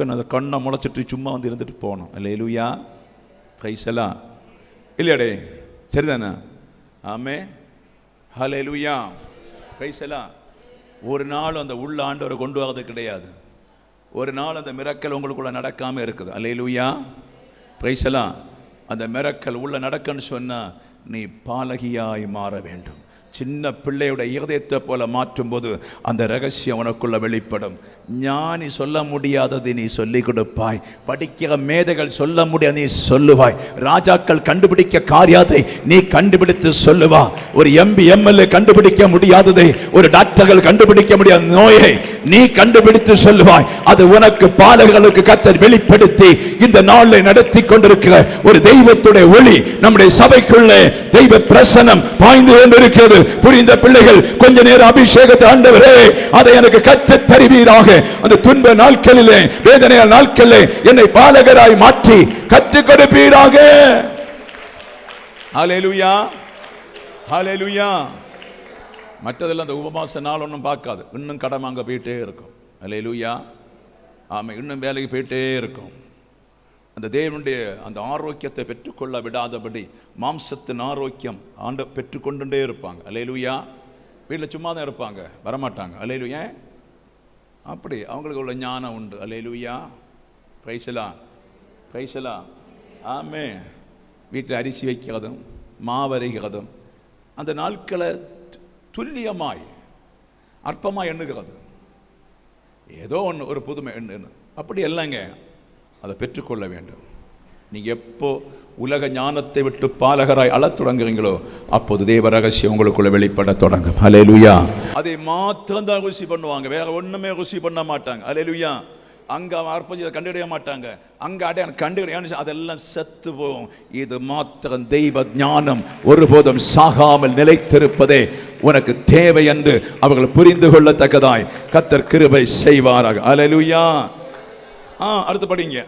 டக்குன்னு அந்த கண்ணை முளைச்சிட்டு சும்மா வந்து இருந்துட்டு போகணும். அல்லேலூயா, பிரைஸ் இல்லையாடே, சரிதானே? ஆமே, ஹல்லேலூயா, பிரைஸ். ஒரு நாள் அந்த உள்ள ஆண்டவரை கொண்டு வரது கிடையாது. ஒரு நாள் அந்த மிரக்கல் உங்களுக்குள்ள நடக்காமல் இருக்குது. அல்லேலூயா, பிரைஸ். அந்த மிரக்கல் உள்ள நடக்கன்னு சொன்னால் நீ பாலகியாய் மாற வேண்டும். சின்ன பிள்ளையோட இதயத்தை போல மாற்றும் போது அந்த ரகசியம் உனக்குள்ள வெளிப்படும். ஞானி சொல்ல முடியாதது நீ சொல்லிக் கொடுப்பாய். படிக்கிற மேதைகள் சொல்ல முடியாது நீ சொல்லுவாய். ராஜாக்கள் கண்டுபிடிக்க காரியாதை நீ கண்டுபிடித்து சொல்லுவா. ஒரு எம்பி எம்எல்ஏ கண்டுபிடிக்க முடியாததை ஒரு டாக்டர்கள் கண்டுபிடிக்க முடியாத நோயை நீ கண்டுபிடித்து சொல்லுவாய். அது உனக்கு பாலகர்களுக்கு கர்த்தர் வெளிப்படுத்தி இந்த நாளை நடத்தி கொண்டிருக்கிற ஒரு தெய்வத்துடைய ஒளி நம்முடைய சபைக்குள்ளே தெய்வ பிரசன்னம் பாய்ந்து கொண்டிருக்கிறது. புரிந்த பிள்ளைகள் கொஞ்ச நேரம் அபிஷேகத்தை, ஆண்டவரே அதை எனக்கு கற்றுத் தருவீராக. அந்த துன்ப நாட்களிலே, வேதனையான நாட்களிலே என்னை பாலகராய் மாற்றி கற்றுக் கொடுப்பீராக. ஹல்லேலூயா, ஹல்லேலூயா. மற்றதெல்லாம் அந்த உபவாச நாள் ஒன்றும் பார்க்காது. இன்னும் கடமை அங்கே போயிட்டே இருக்கும். ஹல்லேலூயா, ஆமாம், இன்னும் வேலைக்கு போயிட்டே இருக்கும். அந்த தேவனுடைய அந்த ஆரோக்கியத்தை பெற்றுக்கொள்ள விடாதபடி மாம்சத்தின் ஆரோக்கியம் ஆண்ட பெற்றுக்கொண்டே இருப்பாங்க. அல்லேலூயா. வீட்டில் சும்மா தான் இருப்பாங்க, வரமாட்டாங்க. அல்லேலூயா. அப்படி அவங்களுக்கு உள்ள ஞானம் உண்டு. அல்லேலூயா, பிரைஸ். ஆமே. வீட்டில் அரிசி வைக்கிறதும் மாவரைகிறதும் அந்த நாட்களை துல்லியமாய் அற்பமாய் எண்ணுகிறது. ஏதோ ஒன்று ஒரு புதுமை எண்ணு, அப்படி இல்லைங்க. அதை பெற்றுக்கொள்ள வேண்டும். நீங்கள் எப்போ உலக ஞானத்தை விட்டு பாலகராய் அழத் தொடங்குறீங்களோ அப்போது தேவ ரகசியம் உங்களுக்குள்ள வெளிப்பட தொடங்கும். ஹல்லேலூயா. அதை மாத்திரம் தான் ருசி பண்ணுவாங்க, வேற ஒண்ணுமே ருசி பண்ண மாட்டாங்க. ஹல்லேலூயா. அங்கே அற்புதத்தை கண்டுடைய மாட்டாங்க, அங்கே அடையாளம் கண்டுடைய அதெல்லாம் செத்து போகும். இது மாத்திரம் தெய்வ ஞானம் ஒருபோதும் சாகாமல் நிலைத்திருப்பதே உனக்கு தேவை என்று அவர்கள் புரிந்து கொள்ளத்தக்கதாய் கர்த்தர் கிருபை செய்வாராக. ஹல்லேலூயா. அடுத்து படிங்க.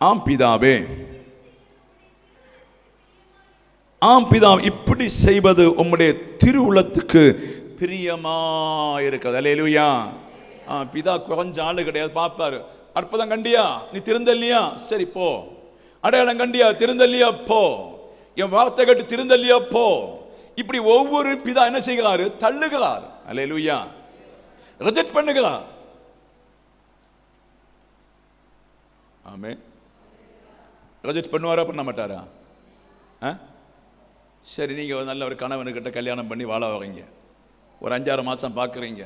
ஆம் பிதாவே, ஆம் பிதாவே, இப்படி செய்வது உம்முடைய திருவுளத்துக்கு பிரியமா இருக்கிறது. அல்லேலூயா. பிதா குறைஞ்ச ஆளு கிடையாது, பார்ப்பாரு. அற்புதம் கண்டியா, நீ திருந்தல்லையா, சரி போ. அடையாளம் கண்டியா, திருந்தல்லையா, போ. என் வார்த்தை கேட்டு திருந்தல்லையா, போ. இப்படி ஒவ்வொரு பிதா என்ன செய்கிறாரு? தள்ளுகிறார். அல்லேலூயா. ரிஜெக்ட் பண்ணுகிறார். ஆமே. ரிஜெக்ட் பண்ணுவாரா, பண்ண மாட்டாரா? சரி, நீங்கள் நல்ல ஒரு கணவனுக்கிட்ட கல்யாணம் பண்ணி வாழ வரீங்க. ஒரு 5-6 மாதம் பார்க்குறீங்க.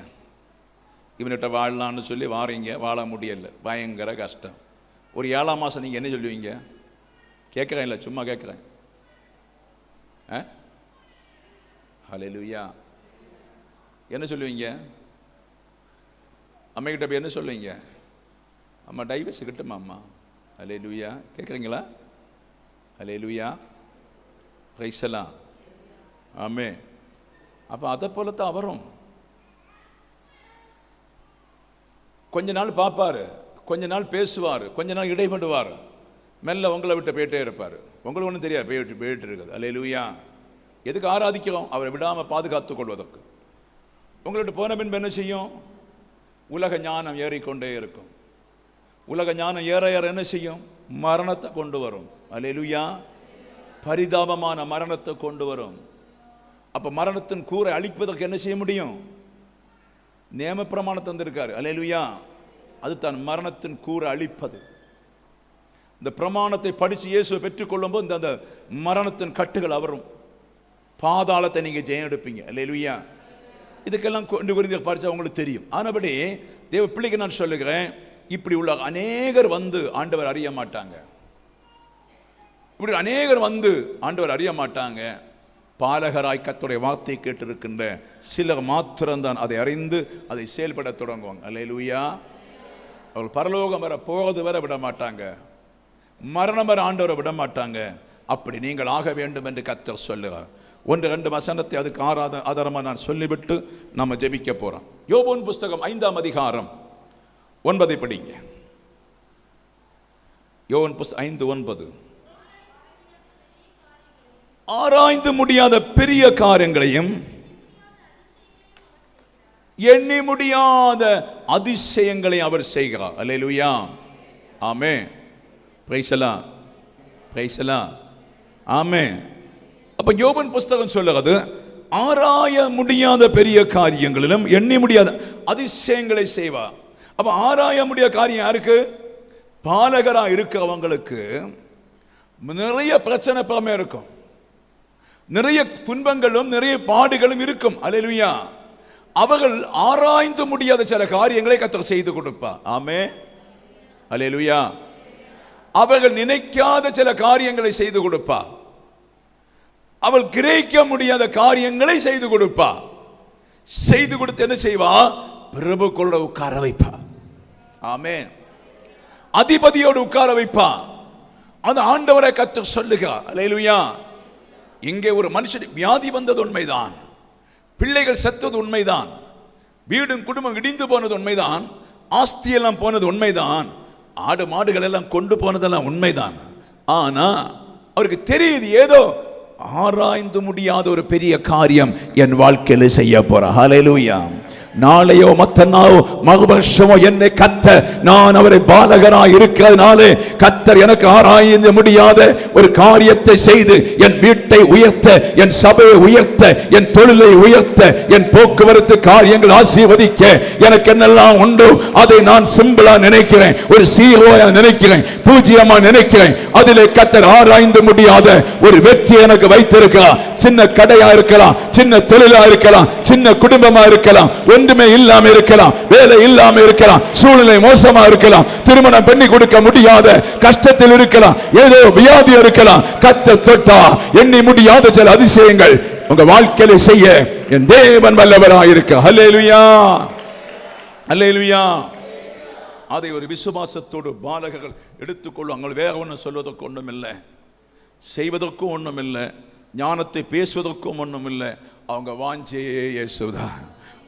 இவன்கிட்ட வாழலான்னு சொல்லி வாரீங்க, வாழ முடியலை, பயங்கர கஷ்டம். ஒரு 7ஆம் மாதம் நீங்கள் என்ன சொல்லுவீங்க? கேட்குறேன், இல்லை சும்மா கேட்குறேன். ஹல்லேலூயா. என்ன சொல்லுவீங்க? அம்மைக்கிட்ட போய் என்ன சொல்லுவீங்க? அம்மா டைவர்ஸ் கிட்டுமா அம்மா? ஹல்லேலூயா. கேட்குறீங்களா? ஹல்லேலூயா, பிரைஸ். ஆமே. அப்போ அதை போலத்தான் அவரும் கொஞ்ச நாள் பார்ப்பார், கொஞ்ச நாள் பேசுவார், கொஞ்ச நாள் இடைப்படுவார், மெல்ல உங்களை விட்டு போயிட்டே இருப்பார். உங்களுக்கு ஒன்றும் தெரியாது, போயிட்டு இருக்குது. ஹல்லேலூயா. எதுக்கு ஆராதிக்கிறோம்? அவரை விடாமல் பாதுகாத்துக் கொள்வதற்கு. உங்கள்கிட்ட போன பின்பு என்ன செய்யும்? உலக ஞானம் ஏறிக்கொண்டே இருக்கும். உலக ஞானம் ஏற ஏற என்ன செய்யும்? மரணத்தை கொண்டு வரும். அல்லேலூயா. பரிதாபமான மரணத்தை கொண்டு வரும். அப்ப மரணத்தின் கூரை அழிப்பதற்கு என்ன செய்ய முடியும்? நியம பிரமாணம் தந்திருக்காரு. அல்லேலூயா. அது தான் மரணத்தின் கூரை அழிப்பது. இந்த பிரமாணத்தை படித்து இயேசுவை பெற்றுக்கொள்ளும் போது அந்த மரணத்தின் கட்டுகள் அவரும், பாதாளத்தை நீங்க ஜெயம் எடுப்பீங்க. அல்லேலூயா. இதுக்கெல்லாம் கொண்டு குறிந்து படிச்சா உங்களுக்கு தெரியும். ஆனபடி தேவ பிள்ளைக்கு நான் சொல்லுகிறேன், இப்படி உள்ள அநேகர் வந்து ஆண்டவர் அறிய மாட்டாங்க. இப்படி அநேகர் வந்து ஆண்டவர் அறிய மாட்டாங்க. பாலகராய் கர்த்தருடைய வார்த்தை கேட்டிருக்கின்ற சிலர் மாத்திரம்தான் அதை அறிந்து அதை செயல்பட தொடங்குவாங்க. அல்லேலூயா. அவர்கள் பரலோகம் வர போவது வர விட மாட்டாங்க, மரணம் வர ஆண்டவரை விட மாட்டாங்க. அப்படி நீங்கள் ஆக வேண்டும் என்று கர்த்தர் சொல்லுகிறார். 1-2 வசனத்தை அதுக்கு ஆதாரமாக நான் சொல்லிவிட்டு நம்ம ஜெபிக்க போறோம். யோபுவின் புஸ்தகம் 5ஆம் அதிகாரம் 9 படிங்க. யோபுவின் புஸ்தகம் 5:9. ஆராய்ந்து முடியாத பெரிய காரியங்களையும் எண்ணி முடியாத அதிசயங்களை அவர் செய்கிறார். அல்லேலூயா, ஆமென், பிரைஸ் எல்லாம், பிரைஸ் எல்லாம், ஆமென். அப்ப யோபின் புஸ்தகம் சொல்லுகிறது, ஆராய முடியாத பெரிய காரியங்களிலும் எண்ணி முடியாத அதிசயங்களை செய்வார். அப்ப ஆராய முடியாத காரியம் யாருக்கு? பாலகரா இருக்கிறவங்களுக்கு நிறைய பிரச்சனை பலமே இருக்கும், நிறைய துன்பங்களும் நிறைய பாடுகளும் இருக்கும். அல்லேலூயா. அவர்கள் ஆராய்ந்து முடியாத சில காரியங்களை கர்த்தர் செய்து கொடுப்பார். ஆமென், அல்லேலூயா. அவர்கள் நினைக்காத சில காரியங்களை செய்து கொடுப்பார். அவள் கிரகிக்க முடியாத காரியங்களை செய்து கொடுப்பா. செய்து கொடுத்து என்ன செய்வா? பிரபுக்களோட உட்கார வைப்பா. ஆமென். அதிபதியோடு உட்கார வைப்பா. அது ஆண்டவரை கர்த்தர் சொல்லுகிறார். அல்லேலூயா. இங்கே ஒரு மனுஷன் வியாதி வந்தது உண்மைதான், பிள்ளைகள் செத்தது உண்மைதான், வீடும் குடும்பம் இடிந்து போனது உண்மைதான், ஆஸ்தியெல்லாம் போனது உண்மைதான், ஆடு மாடுகள் எல்லாம் கொண்டு போனதெல்லாம் உண்மைதான். ஆனா அவருக்கு தெரியுது, ஏதோ ஆராய்ந்து முடியாத ஒரு பெரிய காரியம் என் வாழ்க்கையில செய்ய போற. ஹல்லேலூயா. நாளையோ மத்தனாவோ மறுபர்ஷமோ என்னை கத்த, நான் அவரை பாலகராய் இருக்கிறதுனாலே கத்தர் எனக்கு ஆராய்ந்து முடியாத ஒரு காரியத்தை செய்து என் வீட்டை உயர்த்த, என் சபையை உயர்த்த, என் தொழிலை உயர்த்த, என் போக்குவரத்து காரியங்கள் ஆசீர்வதிக்க எனக்கு என்னெல்லாம் உண்டோ அதை நான் சிம்பிளா நினைக்கிறேன், ஒரு சீரோயா நினைக்கிறேன், பூஜ்யமா நினைக்கிறேன். அதிலே கத்தர் ஆராய்ந்து முடியாத ஒரு வெற்றி எனக்கு வைத்திருக்கிறார். சின்ன கடையா இருக்கலாம், சின்ன தொழிலா இருக்கலாம், சின்ன குடும்பமா இருக்கலாம், ஒன்றுமே இல்லாம இருக்கலாம், வேலை இல்லாம இருக்கலாம், சூழ்நிலை மோசமா இருக்கலாம், திருமணம் பண்ணி கொடுக்க முடியாத கஷ்டத்தில் இருக்கலாம், ஏதோ வியாதி இருக்கலாம். கர்த்தர் தொட்டா எண்ணி முடியாத சில அதிசயங்கள் உங்க வாழ்க்கையில செய்ய என் தேவன் வல்லவராய் இருக்க. ஹல்லேலூயா, ஹல்லேலூயா. அதை ஒரு விசுவாசத்தோடு பாலகர்கள் எடுத்துக்கொள்வாங்க. வேற ஒன்றும் சொல்வதற்கு ஒன்றும் இல்லை, செய்வதற்கும் ஒன்றும் இல்லை, ஞானத்தை பேசுவதற்கும் ஒன்றும் இல்லை. அவங்க வாஞ்சையே இயேசுதான்,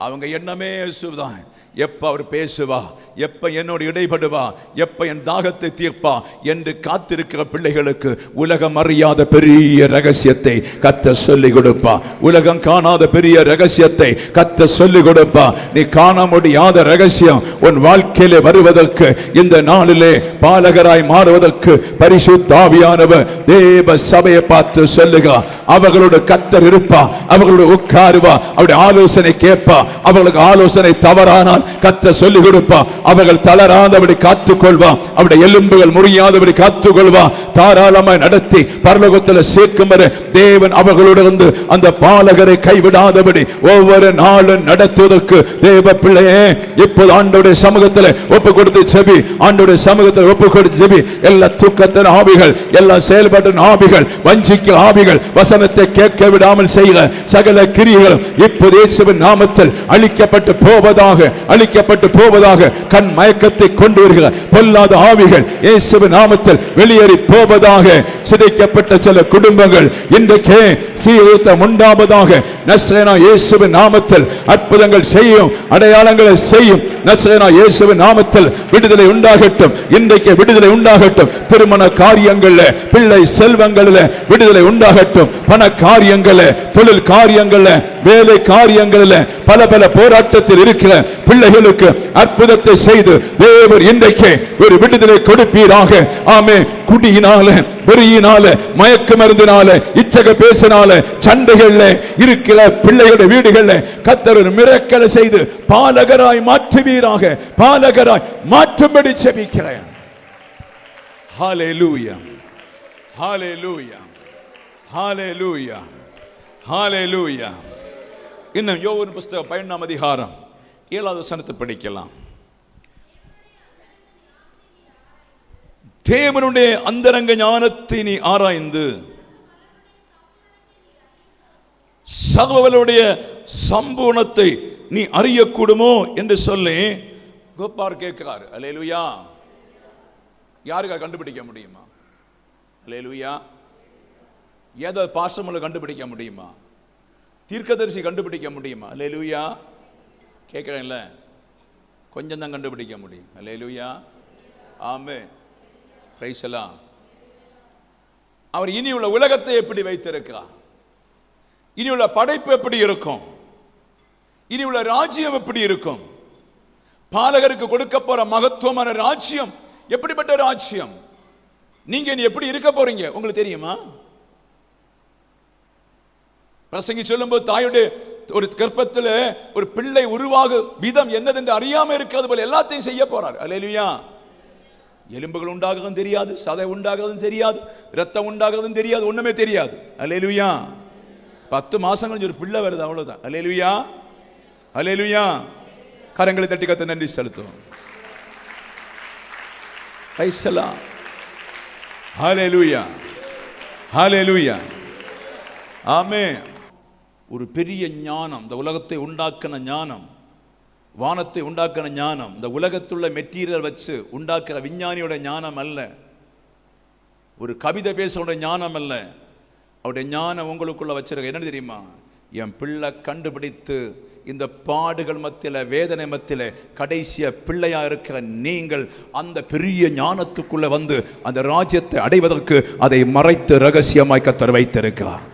அவங்க எண்ணமே இயேசுதான். எப்ப அவர் பேசுவா, எப்ப என்னோடு இடைபடுவா, எப்ப என் தாகத்தை தீர்ப்பா என்று காத்திருக்கிற பிள்ளைகளுக்கு உலகம் அறியாத பெரிய ரகசியத்தை கர்த்தர் சொல்லிக் கொடுப்பா. உலகம் காணாத பெரிய ரகசியத்தை கர்த்தர் சொல்லிக் கொடுப்பா. நீ காண முடியாத ரகசியம் உன் வாழ்க்கையிலே வருவதற்கு, இந்த நாளிலே பாலகராய் மாறுவதற்கு பரிசுத்த ஆவியானவர் தேவ சபையை பார்த்து சொல்லுகிறார். அவர்களோட கர்த்தர் இருப்பா, அவர்களோட உட்காருவா, அவருடைய ஆலோசனை கேட்பா. அவர்களுக்கு ஆலோசனை தவறானால் கர்த்தர் சொல்லிக் கொடுப்பா. அவர்கள் தளராதபடி காத்துக்கொள்வா, அவருடைய எலும்புகள் முறியாதபடி காத்துக்கொள்வா. தாராளமாய் நடத்தி பரலோகத்தில் சேர்க்கும் வரை தேவன் அவர்களோடு அந்த பாலகரை கைவிடாதபடி ஒவ்வொரு நாளும் நடத்துவதற்கு தேவ பிள்ளையே இப்போது ஆண்டவருடைய சமூகத்தில் ஒப்பு கொடுத்து செபி, ஆண்டவருடைய சமூகத்தில் ஒப்பு கொடுத்து செபி. எல்லா தூக்கத்தின் ஆவிகள், எல்லா செயல்பாட்டின் ஆவிகள், வஞ்சிக்க ஆவிகள், வசனத்தை கேட்க விடாமல் செய்கிற சகல கிரியைகளும் இப்போது இயேசுவின் நாமத்தில் அழிக்கப்பட்டு போவதாக, அழிக்கப்பட்டு போவதாக. கண் மயக்கத்தை கொண்டு வருகிற பொல்லாத ஆவிகள் இயேசுவின் நாமத்தில் வெளியேறி போவதாக. சிதைக்கப்பட்ட சில குடும்பங்கள் இன்றைக்கே சீர்திருத்தம் உண்டாவதாக. நசரேனா இயேசுவின் நாமத்தில் அற்புதங்கள் செய்யும், அடையாளங்களை செய்யும். நசரேனா இயேசுவின் நாமத்தில் விடுதலை உண்டாகட்டும், இன்றைக்கு விடுதலை உண்டாகட்டும். திருமண காரியங்கள்ல, பிள்ளை செல்வங்களில் விடுதலை உண்டாகட்டும். பண காரியங்கள்ல, தொழில் காரியங்கள்ல, வேலை காரியங்களில் பல பல போராட்டத்தில் இருக்கிற பிள்ளைகளுக்கு அற்புதத்தை செய்து தேவர் இன்றைக்கு ஒரு விடுதலை கொடுப்பீராக. ஆமே. குடியினால, வெறியினால, மயக்க மருந்தினால, இச்சக பேசினால, சண்டைகள்ல இருக்கிற பிள்ளைகளுடைய வீடுகள்ல கர்த்தர் ஒரு மிரக்கலை செய்து பாலகராய் மாற்றுவீராக. பாலகராய் மாற்றும்படி செபிக்கிறேன். ஹல்லேலூயா, ஹல்லேலூயா, ஹல்லேலூயா, ஹல்லேலூயா. இன்னும் யோவான் புஸ்தகம் 12ஆம் அதிகாரம் 7வது வசனத்தை படிக்கலாம். தேவனுடைய அந்தரங்க ஞானத்தை நீ ஆராய்ந்து சகலருடைய சம்பூர்ணத்தை நீ அறியக்கூடுமோ என்று சொல்லி கோபார் கேட்கிறார். அல்லேலூயா. யாருக்கா கண்டுபிடிக்க முடியுமா? அல்லேலூயா. ஏதாவது பாஸ்டர்களை கண்டுபிடிக்க முடியுமா? தீர்க்கதரிசி கண்டுபிடிக்க முடியுமா? அல்லேலூயா. கேட்கிறேன்ல, கொஞ்சம் தான் கண்டுபிடிக்க முடியும். அல்லேலூயா, ஆமென், பிரைஸ் எல்லாம். அவர் இனி உள்ள உலகத்தை எப்படி வைத்திருக்கிறார், இனி உள்ள படைப்பு எப்படி இருக்கும், இனி உள்ள ராஜ்யம் எப்படி இருக்கும்? பாலகருக்கு கொடுக்க போற மகத்துவமான ராஜ்யம் எப்படிப்பட்ட ராஜ்யம்? நீங்க இனி எப்படி இருக்க போறீங்க உங்களுக்கு தெரியுமா? பிரசங்கி சொல்லும்போது தாயுடைய ஒரு கர்ப்பத்தில் ஒரு பிள்ளை உருவாகும் விதம் என்னதென்று அறியாம இருக்கிறது போல எல்லாத்தையும் செய்ய போறார். அல்லேலூயா. எலும்புகள் உண்டாகுதும் தெரியாது, சதை உண்டாகுதும் தெரியாது, ரத்தம் உண்டாகுதும் தெரியாது, ஒண்ணுமே தெரியாது. அல்லேலூயா. 10 மாசம் கழிஞ்சு ஒரு பிள்ளை வருது, அவ்வளவுதான். அல்லேலூயா, அல்லேலூயா. கரங்களை தட்டி கத்த நன்றி செலுத்துவோம். ஹல்லேலூயா, ஹல்லேலூயா, ஆமென். ஒரு பெரிய ஞானம், இந்த உலகத்தை உண்டாக்கின ஞானம், வானத்தை உண்டாக்கின ஞானம், இந்த உலகத்துள்ள மெட்டீரியல் வச்சு உண்டாக்குற விஞ்ஞானியோட ஞானம் அல்ல, ஒரு கவிதை பேசுற ஞானம் அல்ல. அவருடைய ஞானம் உங்களுக்குள்ள வச்சிருக்க என்ன தெரியுமா? என் பிள்ளை கண்டுபிடித்து இந்த பாடுகள் மத்தியில, வேதனை மத்தியில கடைசிய பிள்ளையா இருக்கிற நீங்கள் அந்த பெரிய ஞானத்துக்குள்ள வந்து அந்த ராஜ்யத்தை அடைவதற்கு அதை மறைத்து ரகசியமாய் கர்த்தர் வைத்திருக்கிறார்.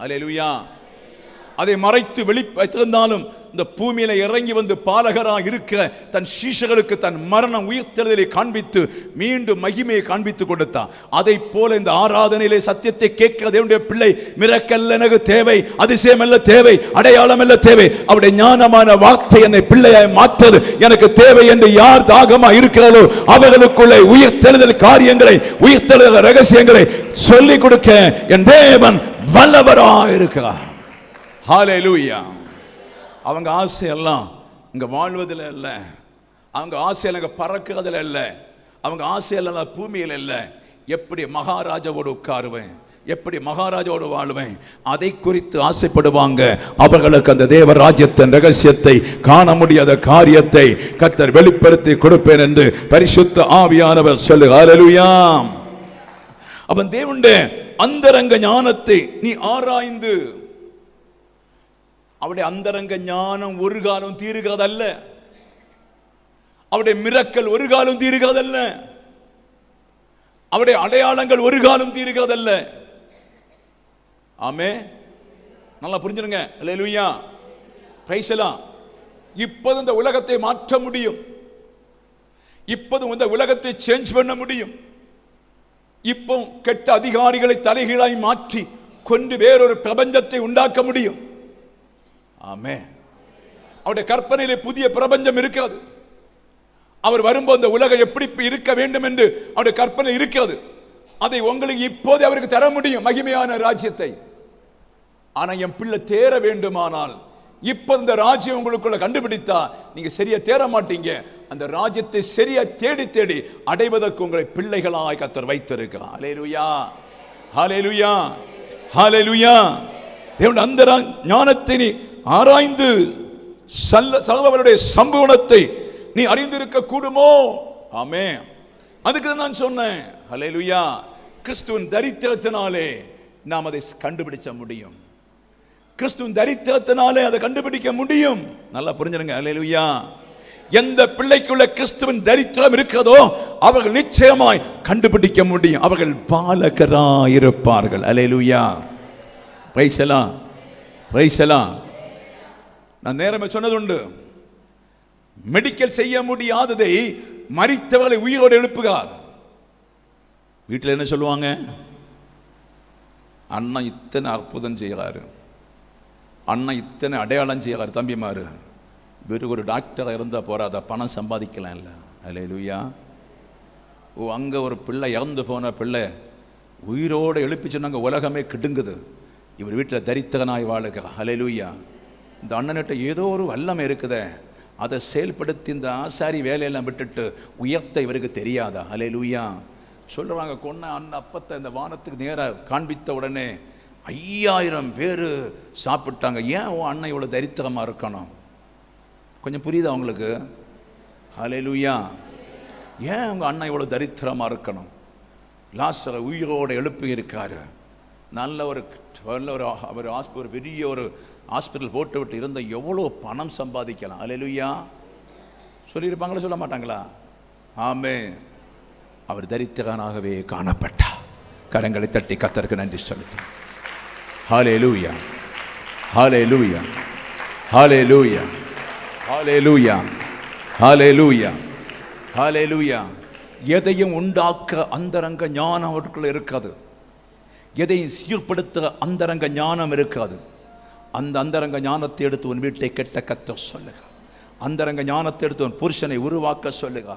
அல்லேலூயா. அதை மறைத்து வெளிப்பட்டிருந்தாலும் இந்த பூமியில இறங்கி வந்து பாலகராக இருக்கிற தன் சீஷர்களுக்கு தன் மரணம் உயிர்த்தெழுதலை காண்பித்து மீண்டும் மகிமையை காண்பித்து கொடுத்தார். அதை போல இந்த ஆராதனையிலே சத்தியத்தை கேட்கிற தேவனுடைய பிள்ளை, மிரக்கல் எனக்கு தேவை, அதிசயம் அல்ல தேவை, அடையாளம் அல்ல தேவை, அவருடைய ஞானமான வார்த்தை என்னை பிள்ளையாய் மாற்றது எனக்கு தேவை என்று யார் தாகமா இருக்கிறாரோ அவர்களுக்குள்ளே உயிர்த்தெழுதல் காரியங்களை, உயிர்த்தெழுதல் ரகசியங்களை சொல்லிக் கொடுக்க என் தேவன் வல்லவராக இருக்கிறார். ஹல்லேலூயா. அவங்க ஆசையெல்லாம் இங்க வாழ்வதில் இல்லை, அவங்க ஆசையெல்லாம் இங்க பறக்கிறதுல இல்லை, அவங்க ஆசையெல்லாம் பூமியில் இல்லை. எப்படி மகாராஜாவோடு உட்காருவேன், எப்படி மகாராஜாவோடு வாழ்வேன், அதை குறித்து ஆசைப்படுவாங்க. அவர்களுக்கு அந்த தேவ ராஜ்யத்தின் ரகசியத்தை, காண முடியாத காரியத்தை கர்த்தர் வெளிப்படுத்தி கொடுப்பேன் என்று பரிசுத்த ஆவியானவர் சொல்லு. ஹல்லேலூயா. அவன் தேவனுடைய அந்தரங்க ஞானத்தை நீ ஆராய்ந்து, அவருடைய அந்தரங்க ஞானம் ஒரு காலம் தீருகிறதல்ல, அவருடைய மிரக்கல் ஒரு காலம் தீருகிறதல்ல, அவருடைய அடையாளங்கள் ஒரு காலம் தீருகிறதல்ல. ஆமே, நல்லா புரிஞ்சுடுங்க. அல்லேலூயா, பிரைஸ் தி லார்ட். இப்போது இந்த உலகத்தை மாற்ற முடியும், இப்போது இந்த உலகத்தை சேஞ்ச் பண்ண முடியும். இப்போ கெட்ட அதிகாரிகளை தலைகீழாய் மாற்றி கொண்டு வேறொரு பிரபஞ்சத்தை உண்டாக்க முடியும். ஆமென். அவருடைய கற்பனையிலே புதிய பிரபஞ்சம் இருக்காது. அவர் வரும்போது இந்த உலகம் எப்படி இருக்க வேண்டும் என்று அவருடைய கற்பனை இருக்கிறது. அதை உங்களுக்கு இப்போதே அவருக்கு தர முடியும், மகிமையான ராஜ்யத்தை. ஆனா என் பிள்ளை தேர வேண்டுமானால் இப்ப இந்த ராஜ்யம் உங்களுக்குள்ள கண்டுபிடித்தா நீங்க சரியா தேர மாட்டீங்க. அந்த ராஜ்யத்தை சரியா தேடி தேடி அடைவதற்கு உங்களை பிள்ளைகளாய் கர்த்தர் வைத்திருக்கிறார். ஹல்லேலூயா, ஹல்லேலூயா, ஹல்லேலூயா. தேவனுடைய அந்த ஞானத்தை நீ ஆராய்ந்து சகோதரருடைய சம்பவத்தை நீ அறிந்திருக்க கூடுமோ? ஆமென். அதுக்கு நான் சொன்னேன். ஹல்லேலூயா. கிறிஸ்துவின் தரித்திரத்தினாலே நாம் அதை கண்டுபிடிக்க முடியும். கிறிஸ்துவின் தரித்திரத்தினாலே அதை கண்டுபிடிக்க முடியும். நல்லா புரிஞ்சுடுங்க. ஹல்லேலூயா. எந்த பிள்ளைக்குள்ள கிறிஸ்துவின் தரித்திரம் இருக்கிறதோ அவர்கள் நிச்சயமாய் கண்டுபிடிக்க முடியும். அவர்கள் பாலகராய் இருப்பார்கள். Hallelujah. Praise the lord, praise the lord. நான் நேரமே சொன்னதுண்டு, மெடிக்கல் செய்ய முடியாததை மரித்தவர்களை உயிரோடு எழுப்புகிறார். வீட்டில் என்ன சொல்லுவாங்க? அண்ணன் இத்தனை அற்புதம் செய்கிறாரு, அண்ணன் இத்தனை அடையாளம் செய்கிறார். தம்பிமாரு, வெறும் ஒரு டாக்டராக இருந்தால் போறாத, பணம் சம்பாதிக்கலாம் இல்லை. அல்லேலூயா. ஓ, அங்கே ஒரு பிள்ளை இறந்து போன பிள்ளை உயிரோடு எழுப்பி சொன்னாங்க, உலகமே கிடுங்குது. இவர் வீட்டில் தரித்திரனாய் வாழுகிறார். அல்லேலூயா. இந்த அண்ணன்கிட்ட ஏதோ ஒரு வல்லமை இருக்குதே, அதை செயல்படுத்தி இந்த ஆசாரி வேலையெல்லாம் விட்டுட்டு உயர்த்த இவருக்கு தெரியாதா? ஹல்லேலூயா. சொல்றாங்க, கொன்ன அண்ணன் அப்பத்தை இந்த வானத்துக்கு நேராக காண்பித்த உடனே 5000 பேர் சாப்பிட்டாங்க. ஏன் உன் அண்ணன் இவ்வளோ தரித்திரமாக இருக்கணும்? கொஞ்சம் புரியுதா உங்களுக்கு? ஹல்லேலூயா. ஏன் உங்கள் அண்ணன் இவ்வளோ தரித்திரமாக இருக்கணும்? லாசரை உயிரோடு எழுப்பி இருக்காரு. நல்ல ஒரு ஒரு பெரிய ஒரு ஹாஸ்பிட்டல் போட்டு விட்டு இருந்த எவ்வளோ பணம் சம்பாதிக்கலாம். அல்லேலூயா. சொல்லியிருப்பாங்களா, சொல்ல மாட்டாங்களா? ஆமென். அவர் தரித்திரனாகவே காணப்பட்டார். கரங்களை தட்டி கர்த்தருக்கு நன்றி சொல்லுங்கள். ஹல்லேலூயா, ஹல்லேலூயா, ஹல்லேலூயா, ஹல்லேலூயா, ஹல்லேலூயா, ஹல்லேலூயா. எதையும் உண்டாக்க அந்தரங்க ஞானம் அவருக்குள்ள இருக்காது. எதையும் சீர்படுத்த அந்தரங்க ஞானம் இருக்காது. அந்த அந்தரங்க ஞானத்தை எடுத்து உன் வீட்டை கெட்ட கத்த சொல்லுங்க. அந்தரங்க ஞானத்தை எடுத்து உன் புருஷனை உருவாக்க சொல்லுங்க.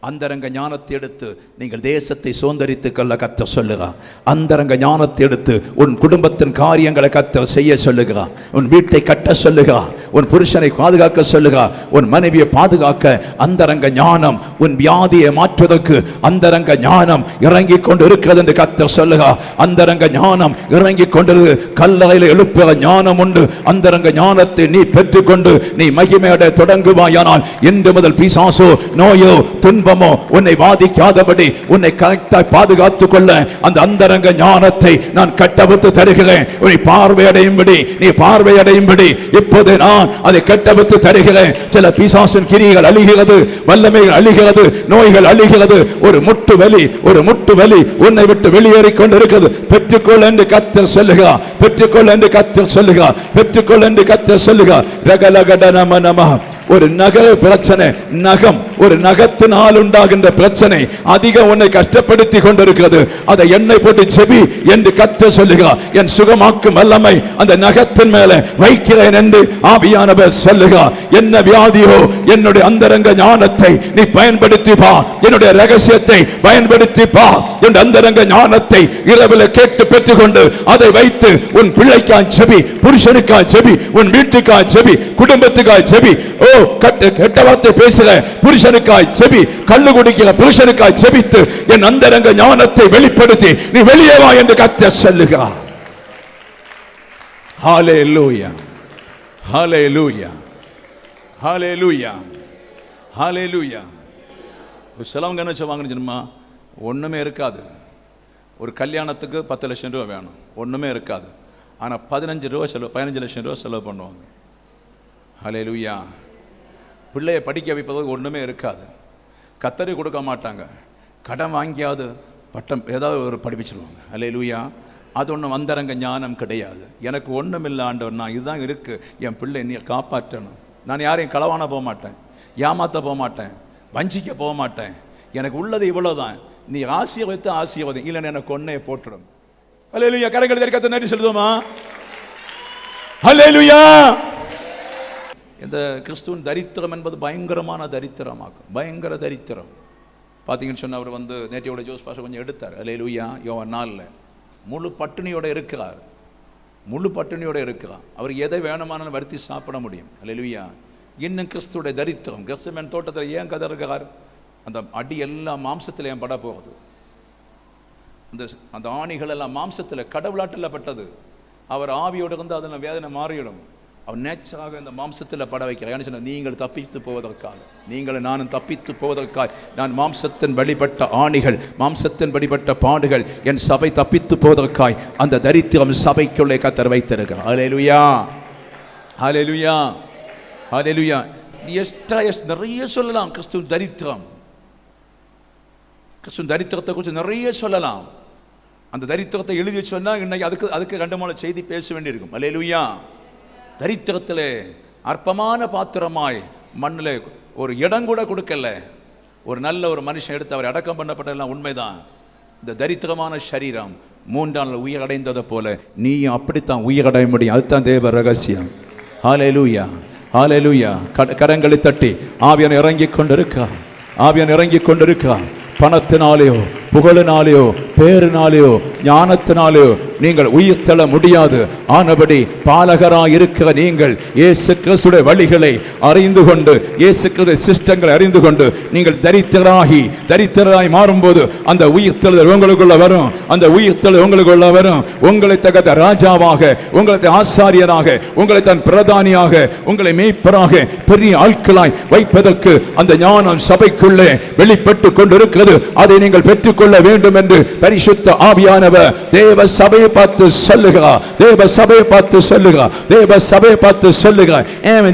அந்தரங்க ஞானத்தை எடுத்து நீங்கள் தேசத்தை சுதந்தரித்து கொள்ள கத்த சொல்லுங்க. அந்தரங்க ஞானத்தை எடுத்து உன் குடும்பத்தின் காரியங்களை கத்த செய்ய சொல்லுங்க. உன் வீட்டை கட்ட சொல்லுங்க. உன் புருஷனை பாதுகாக்க சொல்லுங்க. உன் மனைவியை பாதுகாக்க அந்தரங்க ஞானம், உன் வியாதியை மாற்றுவதற்கு அந்தரங்க ஞானம் இறங்கி கொண்டு இருக்கிறது என்று கத்த சொல்லுங்க. அந்தரங்க ஞானம் இறங்கி கொண்டிருக்கு. கல்லறையில் எழுப்புகிற ஞானம் உண்டு. அந்தரங்க ஞானத்தை நீ பெற்றுக்கொண்டு நீ மகிமையடைய தொடங்குவாயானால் இன்று முதல் பிசாசோ நோயோ துன்ப உன்னை பாதிக்காதபடி உன்னை கரெக்டாய் பாதுகாத்துக் கொள்ள அந்த அந்தரங்க ஞானத்தை நான் கட்டவித்து தருகிறேன். நீ பார்வையடையும்படி இப்போது நான் அதை கட்டவித்து தருகிறேன். சில பிசாசின் கிரிகள் அழிகிறது, வல்லமைகள் அழிகிறது, நோய்கள் அழிகிறது. ஒரு முட்டு வலி உன்னை விட்டு வெளியேறிக் கொண்டிருக்கிறது. பெற்றுக்கொள் என்று கர்த்தர் சொல்லுகிறார். பெற்றுக்கொள் என்று கர்த்தர் சொல்லுகிறார். பெற்றுக்கொள் என்று கர்த்தர் சொல்லுகிறார். ரகலகடனமனம. ஒரு நகர பிரச்சனை, நகம், ஒரு நகத்தினால் உண்டாகின்ற பிரச்சனை அதிகம் உன்னை கஷ்டப்படுத்தி கொண்டிருக்கிறது. அதை எண்ணெய் போட்டு செபி என்று கர்த்தர் சொல்லுகிறார். என் சுகமாக்கும் வல்லமை அந்த நகத்தின் மேலே வைக்கிறேன் என்று ஆவியானவர் சொல்லுகிறார். என்ன வியாதியோ என்னுடைய அந்தரங்க ஞானத்தை நீ பயன்படுத்தி பா. என்னுடைய ரகசியத்தை பயன்படுத்தி பா. என் அந்தரங்க ஞானத்தை இரவில் கேட்டு பெற்றுக்கொண்டு அதை வைத்து உன் பிள்ளைக்காய் செபி, புருஷனுக்காய் செபி, உன் வீட்டுக்காய் செபி, குடும்பத்துக்காய் செபி. ஓ கெட்ட வார்த்தை பேசுற புருஷனுக்காய் செபி, கள்ளு குடிக்கிற புருஷனுக்காய் செபித்து என் அந்தரங்க ஞானத்தை வெளிப்படுத்தி நீ வெளியே வா என்று கர்த்தர் சொல்லுகிறார். ஹல்லேலூயா, ஹல்லேலூயா, ஹல்லேலூயா, ஹல்லேலூயா. சிலவங்க என்ன சொல்லுவாங்கன்னு தெரியுமா? ஒண்ணுமே இருக்காது. ஒரு கல்யாணத்துக்கு 10 லட்சம் ரூபாய் வேணும், ஒண்ணுமே இருக்காது. ஆனா 15 லட்சம் ரூபாய் செலவு பண்ணுவாங்க. ஹல்லேலூயா. பிள்ளையை படிக்க வைப்பதற்கு ஒன்றுமே இருக்காது. கத்தரி கொடுக்க மாட்டாங்க. கடன் வாங்கியாவது பட்டம் ஏதாவது ஒரு படிப்பிச்சிருவாங்க. ஹல்லேலூயா. அது ஒன்றும் அந்தரங்க ஞானம் கிடையாது. எனக்கு ஒன்றும் இல்லை ஆண்டவர், நான் இதுதான் இருக்கு, என் பிள்ளை நீ காப்பாற்றணும். நான் யாரையும் களவான போக மாட்டேன், ஏமாற்ற போக மாட்டேன், வஞ்சிக்க போக மாட்டேன். எனக்கு உள்ளது இவ்வளவுதான். நீ ஆசீர்வதித்து இல்லைன்னு எனக்கு ஒன்னே போட்டுடும். ஹல்லேலூயா. கரங்களை தட்டி நன்றி சொல்லுவோமா? ஹல்லேலூயா. இந்த கிறிஸ்துவின் தரித்திரம் என்பது பயங்கரமான தரித்திரமாகும். பயங்கர தரித்திரம். பார்த்தீங்கன்னு சொன்ன அவர் நேற்றையோட ஜோஸ் பாஷை கொஞ்சம் எடுத்தார். ஹல்லேலூயா. யோவான் 4 முழு பட்டினியோட இருக்கிறார். அவர் எதை வேணுமானாலும் வருத்தி சாப்பிட முடியும். ஹல்லேலூயா. இன்னும் கிறிஸ்துவோட தரித்திரம். கெத்செமனே தோட்டத்தில் ஏன் கதறுகிறார்? அந்த அடி எல்லாம் மாம்சத்தில் ஏன் பட போகுது? அந்த ஆணிகள் எல்லாம் மாம்சத்தில் கடவுளாட்டில் பட்டது. அவர் ஆவியோடு இருந்து அதில் வேதனை மாறிவிடும். அவர் நேச்சராக இந்த மாம்சத்தில் பட வைக்கிறார். சொன்ன நீங்கள் தப்பித்து போவதற்காக, நீங்களும் நானும் தப்பித்து போவதற்காக நான் மாம்சத்தின் வழிபட்ட ஆணிகள், மாம்சத்தின் வழிபட்ட பாடுகள், என் சபை தப்பித்து போவதற்காய் அந்த தரித்திரம் சபைக்குள்ளே கர்த்தர் வைத்திருக்கிறார். ஹல்லேலூயா, ஹல்லேலூயா, ஹல்லேலூயா. நிறைய சொல்லலாம் கிறிஸ்துவின் தரித்திரம். கிறிஸ்துவின் தரித்திரத்தை குறித்து நிறைய சொல்லலாம். அந்த தரித்திரத்தை எழுதி சொன்னால் இன்னைக்கு அதுக்கு 2-3 செய்தி பேச வேண்டியிருக்கும். ஹல்லேலூயா. தரித்திரத்திலே அற்பமான பாத்திரமாய் மண்ணில் ஒரு இடம் கூட கொடுக்கல. ஒரு நல்ல ஒரு மனுஷன் எடுத்து அவர் அடக்கம் பண்ணப்பட்டதெல்லாம் உண்மைதான். இந்த தரித்திரமான சரீரம் 3 நாள் உயிரடைந்ததை போல நீயும் அப்படித்தான் உயிரடைய முடியும். அதுதான் தேவ ரகசியம். ஹல்லேலூயா, ஹல்லேலூயா. கரங்களை தட்டி ஆவியானவர் இறங்கிக் கொண்டிருக்கா. பணத்தினாலேயோ புகழினாலேயோ பேரினாலேயோ ஞானத்தினாலேயோ நீங்கள் உயிர் தள்ள முடியாது. ஆனபடி பாலகராய் இருக்கிற நீங்கள் இயேசு கிறிஸ்துவின் வழிகளை அறிந்து கொண்டு, இயேசு கிறிஸ்துவின் சிஸ்டங்களை அறிந்து கொண்டு நீங்கள் தரித்திரராய் மாறும்போது அந்த உயிர்த்தெழுதல் உங்களுக்குள்ள வரும். அந்த உயிர்த்தெழுதல் உங்களுக்குள்ள வரும். உங்களை தகுந்த ராஜாவாக, உங்களை ஆசாரியராக, உங்களை தன் பிரதானியாக, உங்களை மேய்ப்பராக பெரிய ஆட்களாய் வைப்பதற்கு அந்த ஞானம் சபைக்குள்ளே வெளிப்பட்டு கொண்டிருக்கிறது. அதை நீங்கள் பெற்றுக்கொள்ள வேண்டும் என்று பரிசுத்த ஆவியானவர் தேவ சபையை பார்த்து சொல்லுகிறார். தேவ சபையை பார்த்து சொல்லுகிறார். தேவ சபையை பார்த்து சொல்லுகிறார்.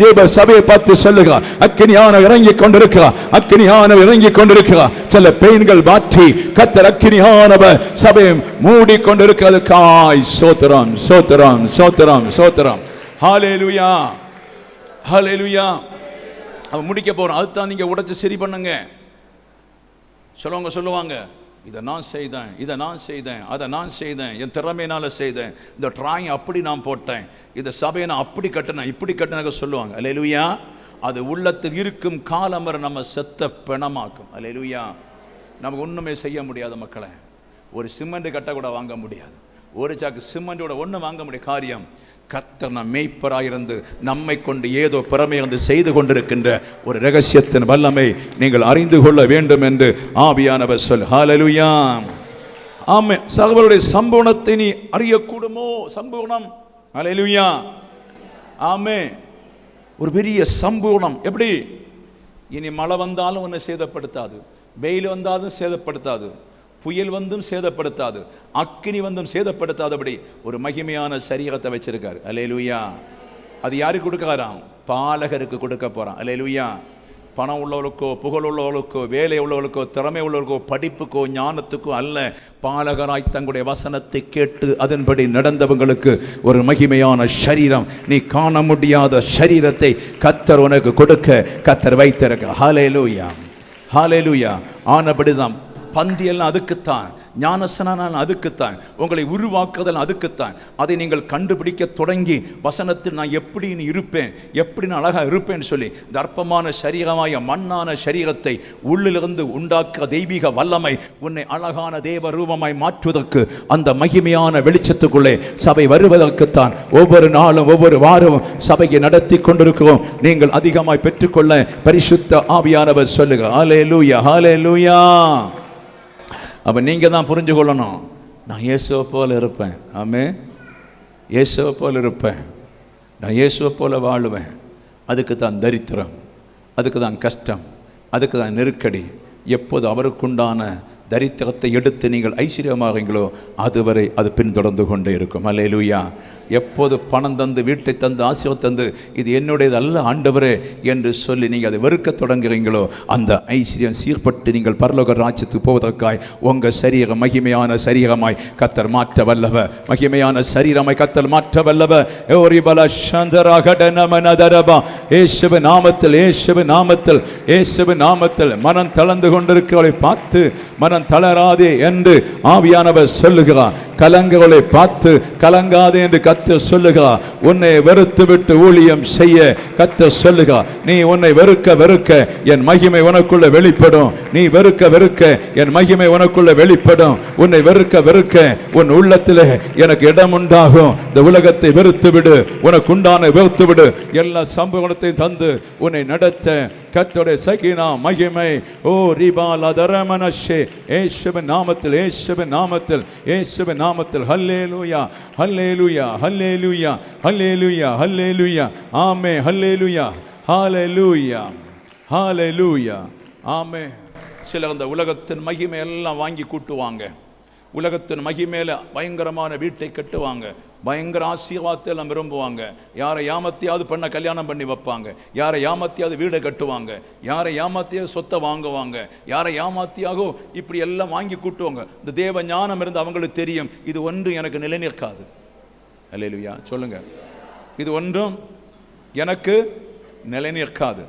தேவ சபையை பார்த்து சொல்லுகிறார். அக்கினியானவர் இறங்கிக் கொண்டிருக்கிறார். அக்கினியானவர் இறங்கிக் கொண்டிருக்கிறார். சில பெயின்கள் மாற்றி கர்த்தர் அக்கினியானவர் சபையை மூடி கொண்டிருக்கிறதுக்காய் ஸ்தோத்திரம், ஸ்தோத்திரம், ஸ்தோத்திரம், ஸ்தோத்திரம். ஹல்லேலூயா, ஹல்லேலூயா. அவன் முடிக்க போறான். அதுதான் நீங்க உடைச்சு சரி பண்ணுங்க. சொல்லுவாங்க, இதை நான் செய்தேன், இதை நான் செய்தேன், அதை நான் செய்தேன், என் திறமையினால செய்தேன், இந்த டிராயிங் அப்படி நான் போட்டேன், இந்த சபையை நான் அப்படி கட்டினேன், இப்படி கட்டினாக்க சொல்லுவாங்க. அல்லேலூயா. அது உள்ளத்தில் இருக்கும் காலம் வரை நம்ம செத்த பிணமாக்கும். அல்லேலூயா. நமக்கு ஒன்றுமே செய்ய முடியாத மக்களை. ஒரு சிமெண்ட் கட்ட கூட வாங்க முடியாது. ஒரு சாக்கு சிமெண்டோட ஒன்று வாங்க முடிய காரியம் கர்த்தர் நம் மேய்ப்பராயிருந்து நம்மை கொண்டு ஏதோ பிறமை வந்து செய்து கொண்டிருக்கின்ற ஒரு ரகசியத்தின் வல்லமை நீங்கள் அறிந்து கொள்ள வேண்டும் என்று ஆவியானவர் சொல். ஹல்லேலூயா. ஆமென். சகோதரருடைய சம்பூர்ணத்தை நீ அறியக்கூடுமோ? சம்பூர்ணம். ஹல்லேலூயா. ஆமென். ஒரு பெரிய சம்பூர்ணம். எப்படி? இனி மழை வந்தாலும் ஒன்றை சேதப்படுத்தாது, வெயில் வந்தாலும் சேதப்படுத்தாது, புயல் வந்தும் சேதப்படுத்தாது, அக்கினி வந்தும் சேதப்படுத்தாதபடி ஒரு மகிமையான சரீரத்தை வச்சிருக்காரு. அல்லேலூயா. அது யாருக்கு கொடுக்காராம்? பாலகருக்கு கொடுக்க போறான். அல்லேலூயா. பணம் உள்ளவர்களுக்கோ, புகழ் உள்ளவர்களுக்கோ, வேலை உள்ளவர்களுக்கோ, திறமை உள்ளவர்களுக்கோ, படிப்புக்கோ, ஞானத்துக்கோ அல்ல. பாலகராய் தங்களுடைய வசனத்தை கேட்டு அதன்படி நடந்தவங்களுக்கு ஒரு மகிமையான சரீரம், நீ காண முடியாத சரீரத்தை கர்த்தர் உனக்கு கொடுக்க கர்த்தர் வைத்திருக்க. ஹல்லேலூயா. ஹல்லேலூயா. ஆனபடிதான் பந்தியெல்லாம் அதுக்குத்தான், ஞானஸ்நானம் அதுக்குத்தான், உங்களை உருவாக்குதல் அதுக்குத்தான். அதை நீங்கள் கண்டுபிடிக்க தொடங்கி வசனத்தில் நான் எப்படி நீ இருப்பேன், எப்படி நான் அழகாக இருப்பேன்னு சொல்லி தர்ப்பமான சரீரமாய மண்ணான சரீரத்தை உள்ளிலிருந்து உண்டாக்க தெய்வீக வல்லமை உன்னை அழகான தேவ ரூபமாய் மாற்றுவதற்கு, அந்த மகிமையான வெளிச்சத்துக்குள்ளே சபை வருவதற்குத்தான் ஒவ்வொரு நாளும் ஒவ்வொரு வாரமும் சபையை நடத்தி கொண்டிருக்கிறோம். நீங்கள் அதிகமாய் பெற்றுக்கொள்ள பரிசுத்த ஆவியானவர் சொல்லுங்க. ஹல்லேலூயா. ஹல்லேலூயா. அப்போ நீங்கள் தான் புரிஞ்சு கொள்ளணும், நான் இயேசுவை போல இருப்பேன். ஆமென். இயேசுவை போல இருப்பேன், நான் இயேசுவை போல வாழுவேன். அதுக்கு தான் தரித்திரம், அதுக்கு தான் கஷ்டம், அதுக்கு தான் நெருக்கடி. எப்போது அவருக்குண்டான தரித்திரத்தை எடுத்து நீங்கள் ஐஸ்வர்யமாகீங்களோ அதுவரை அது பின்தொடர்ந்து கொண்டே இருக்கும். அல்லேலூயா. எப்போது பணம் தந்து, வீட்டை தந்து, ஆசீர்வாதம் தந்து இது என்னுடையது அல்ல ஆண்டவரே என்று சொல்லி நீங்கள் அதை வெறுக்க தொடங்குறீங்களோ அந்த ஐஸ்வர்யம் சீர்பட்டு நீங்கள் பரலோக ராஜ்யத்துக்கு போவதற்காய் உங்கள் சரீரம் மகிமையான சரீரமாய் கர்த்தர் மாற்ற வல்லவ, மகிமையான சரீரமாய் கர்த்தர் மாற்ற வல்லவ. இயேசுவின் நாமத்தில், இயேசுவின் நாமத்தில், இயேசுவின் நாமத்தில் மனம் தளர்ந்து கொண்டிருக்கிறவளை பார்த்து மனம் தளராதே என்று ஆவியானவர் சொல்லுகிறார். கலங்குகளை பார்த்து கலங்காதே என்று கர்த்தர் சொல்லுகிறார். உன்னை வெறுத்து விட்டு ஊழியம் செய்ய கர்த்தர் சொல்லுகிறார். நீ உன்னை வெறுக்க வெறுக்க என் மகிமை உனக்குள்ள வெளிப்படும். நீ வெறுக்க வெறுக்க என் மகிமை உனக்குள்ள வெளிப்படும். உன்னை வெறுக்க வெறுக்க உன் உள்ளத்தில் எனக்கு இடம் உண்டாகும். இந்த உலகத்தை வெறுத்து விடு, உனக்கு உண்டான வெறுத்து விடு. எல்லா சம்பவத்தையும் தந்து உன்னை நடத்த கர்த்தருடைய சகினா மகிமை. ஓ ரிபால் அதரமனஷே. இயேசுவின் நாமத்தில், இயேசுவின் நாமத்தில், இயேசுவின் நாமத்தில். ஹல்லேலூயா. ஹல்லேலூயா. ஹல்லேலூயா. ஹல்லேலூயா. ஹல்லேலூயா. ஆமென். ஹல்லேலூயா. ஹல்லேலூயா. ஹல்லேலூயா. ஆமென். சிலர் அந்த உலகத்தின் மகிமை எல்லாம் வாங்கி கூட்டுவாங்க. உலகத்தின் மகிமையில பயங்கரமான வீட்டை கட்டுவாங்க, பயங்கர ஆசீர்வாதத்தை எல்லாம் விரும்புவாங்க. யாரை ஏமாத்தியாவது பண்ண கல்யாணம் பண்ணி வைப்பாங்க, யாரை ஏமாத்தியாவது வீடை கட்டுவாங்க, யாரை ஏமாத்தியாவது சொத்தை வாங்குவாங்க, யாரை ஏமாத்தியாகோ இப்படி எல்லாம் வாங்கி கூட்டுவாங்க. இந்த தேவ ஞானம் இருந்து அவங்களுக்கு தெரியும் இது ஒன்றும் எனக்கு நிலை நிற்காது. அல்லேலூயா. சொல்லுங்க. இது ஒன்றும் எனக்கு நிலை நிற்காது,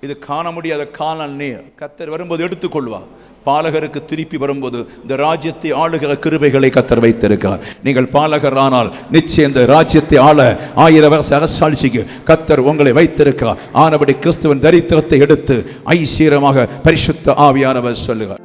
இது காண முடியாத காணல் நீர். கர்த்தர் வரும்போது எடுத்துக்கொள்வார். பாலகருக்கு திருப்பி வரும்போது இந்த ராஜ்யத்தை ஆளுகிற கிருபைகளை கர்த்தர் வைத்திருக்கிறார். நீங்கள் பாலகர் ஆனால் நிச்சயம் இந்த ராஜ்யத்தை ஆள 1000 வருஷ அரசாட்சிக்கு கர்த்தர் உங்களை வைத்திருக்கிறார். ஆனபடி கிறிஸ்துவின் தரித்திரத்தை எடுத்து ஐஸ்வர்யமாக பரிசுத்த ஆவியானவர் சொல்லுகிறார்.